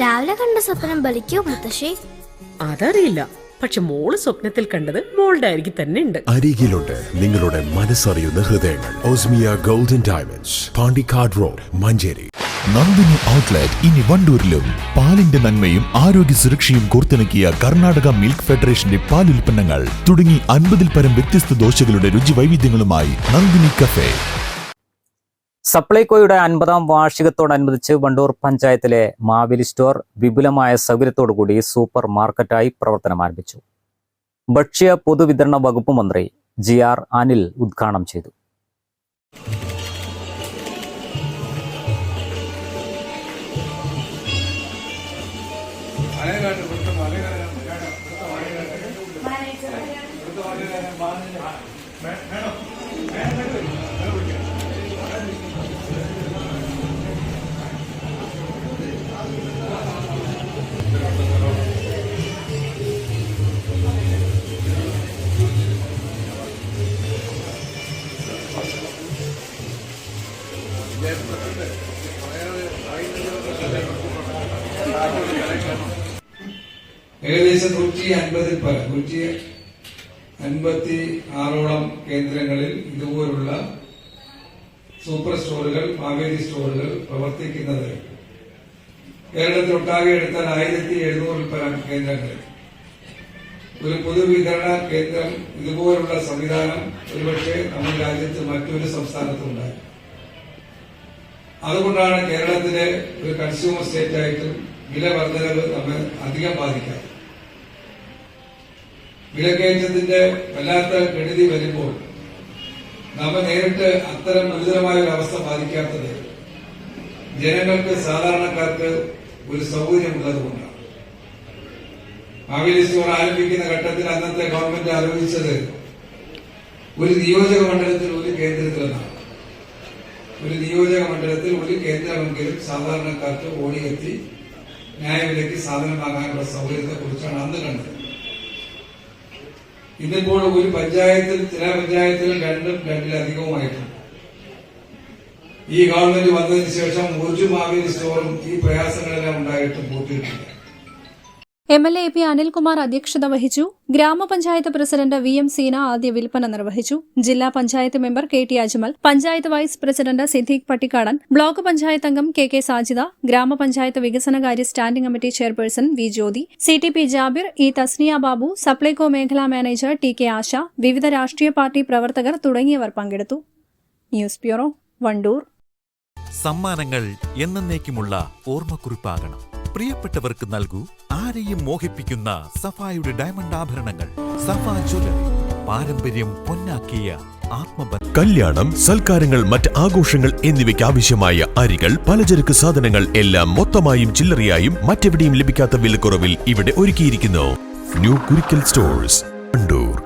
രാവിലെ കണ്ട സ്വപ്നം ബലിക്കോ മുത്തശ്ശി? അതറിയില്ല, പക്ഷെ മോള് സ്വപ്നത്തിൽ കണ്ടത് മോളുടെ അരികിൽ തന്നെ ഉണ്ട്. അരികിലുണ്ട് നിങ്ങളുടെ മനസ്സറിയുന്ന ഹൃദയങ്ങൾ. Osmia golden diamonds, Pandikkad road, Manjeri. Nandini outlet ഇനി വണ്ടൂരിലും. പാലിന്റെ നന്മയും ആരോഗ്യ സുരക്ഷയും കോർത്തിണക്കിയ കർണാടക മിൽക്ക് ഫെഡറേഷന്റെ പാലുൽപ്പന്നങ്ങൾ തുടങ്ങി 50-ൽ പരം വ്യത്യസ്ത ദോശകളുടെ രുചി വൈവിധ്യങ്ങളുമായി നന്ദിനി കഫേ. സപ്ലൈകോയുടെ 50-ാം വാർഷികത്തോടനുബന്ധിച്ച് വണ്ടൂർ പഞ്ചായത്തിലെ മാവേലി സ്റ്റോർ വിപുലമായ സൗകര്യത്തോടുകൂടി സൂപ്പർ മാർക്കറ്റായി പ്രവർത്തനം ആരംഭിച്ചു. ഭക്ഷ്യ പൊതുവിതരണ വകുപ്പ് മന്ത്രി GR അനിൽ ഉദ്ഘാടനം ചെയ്തു. ഏകദേശം 156 കേന്ദ്രങ്ങളിൽ ഇതുപോലുള്ള സൂപ്പർ സ്റ്റോറുകൾ, മാവേലി സ്റ്റോറുകൾ പ്രവർത്തിക്കുന്നത് കേരളത്തിലൊട്ടാകെ എടുത്താൽ 1700 പരം കേന്ദ്രങ്ങൾ. ഒരു പൊതുവിതരണ കേന്ദ്രം ഇതുപോലുള്ള സംവിധാനം ഒരുപക്ഷെ നമ്മുടെ രാജ്യത്ത് മറ്റൊരു സംസ്ഥാനത്തും ഉണ്ടായി. അതുകൊണ്ടാണ് കേരളത്തിലെ ഒരു കൺസ്യൂമർ സ്റ്റേറ്റ് ആയിട്ടും വില വർധനവ് നമ്മെ അധികം ബാധിക്കാറ്. വിലക്കയറ്റത്തിന്റെ വല്ലാത്ത കെടുതി വരുമ്പോൾ നമ്മെ നേരിട്ട് അത്തരം ഗുരുതരമായ ഒരു അവസ്ഥ ബാധിക്കാത്തത് ജനങ്ങൾക്ക്, സാധാരണക്കാർക്ക് ഒരു സൗകര്യമുള്ളതുകൊണ്ടാണ്. മാവേലി സ്റ്റോർ ആരംഭിക്കുന്ന ഘട്ടത്തിൽ അന്നത്തെ ഗവൺമെന്റ് ആലോചിച്ചത് ഒരു നിയോജക മണ്ഡലത്തിൽ ഒരു കേന്ദ്രത്തിലെന്നാണ്. ഒരു നിയോജക മണ്ഡലത്തിൽ ഒരു കേന്ദ്രമെങ്കിലും സാധാരണക്കാർക്ക് ഓടിയെത്തി ന്യായവിലയ്ക്ക് സാധനം വാങ്ങാനുള്ള സൗകര്യത്തെ കുറിച്ചാണ് അന്ന് കണ്ടത്. ഇന്നിപ്പോൾ ഒരു പഞ്ചായത്തിൽ, ചില പഞ്ചായത്തിൽ 2-2-2-ലധികവുമായിട്ടുണ്ട്. ഈ ഗവൺമെന്റ് വന്നതിന് ശേഷം ഒരു മാവേലി സ്റ്റോറും ഈ പ്രയാസങ്ങളെല്ലാം ഉണ്ടായിട്ടും പൂട്ടിയിട്ടില്ല. MLA AP അനിൽകുമാർ അധ്യക്ഷത വഹിച്ചു. ഗ്രാമപഞ്ചായത്ത് പ്രസിഡന്റ് VM സീന ആദ്യ വിൽപ്പന നിർവഹിച്ചു. ജില്ലാ panchayat member KT Ajmal, panchayat vice president Siddique Pattikkadan, block panchayat അംഗം KK സാജിദ, ഗ്രാമപഞ്ചായത്ത് വികസനകാര്യ standing committee chairperson V Jyothi, CTP Jabir, E Thasniya Babu, Supplyco മേഖലാ മാനേജർ TK ആശ, വിവിധ രാഷ്ട്രീയ പാർട്ടി പ്രവർത്തകർ തുടങ്ങിയവർ പങ്കെടുത്തു. News bureau, Wandoor. സമ്മാനങ്ങൾ എന്നേക്കുമുള്ള ഓർമ്മക്കുറിപ്പാകണം. പ്രിയപ്പെട്ടവർക്ക് നൽകൂ ആരെയും മോഹിപ്പിക്കുന്ന സഫായുടെ ഡയമണ്ട് ആഭരണങ്ങൾ. സഫ ജ്വല്ലറി, പാരമ്പര്യം പൊന്നാക്കിയ ആത്മബന്ധം. കല്യാണം, സൽക്കാരങ്ങൾ, മറ്റ് ആഘോഷങ്ങൾ എന്നിവയ്ക്ക് ആവശ്യമായ അരികൾ, പലചരക്ക് സാധനങ്ങൾ എല്ലാം മൊത്തമായും ചില്ലറയായും മറ്റെവിടെയും ലഭിക്കാത്ത വിലക്കുറവിൽ ഇവിടെ ഒരുക്കിയിരിക്കുന്നു. New Kurikkal stores, Wandoor.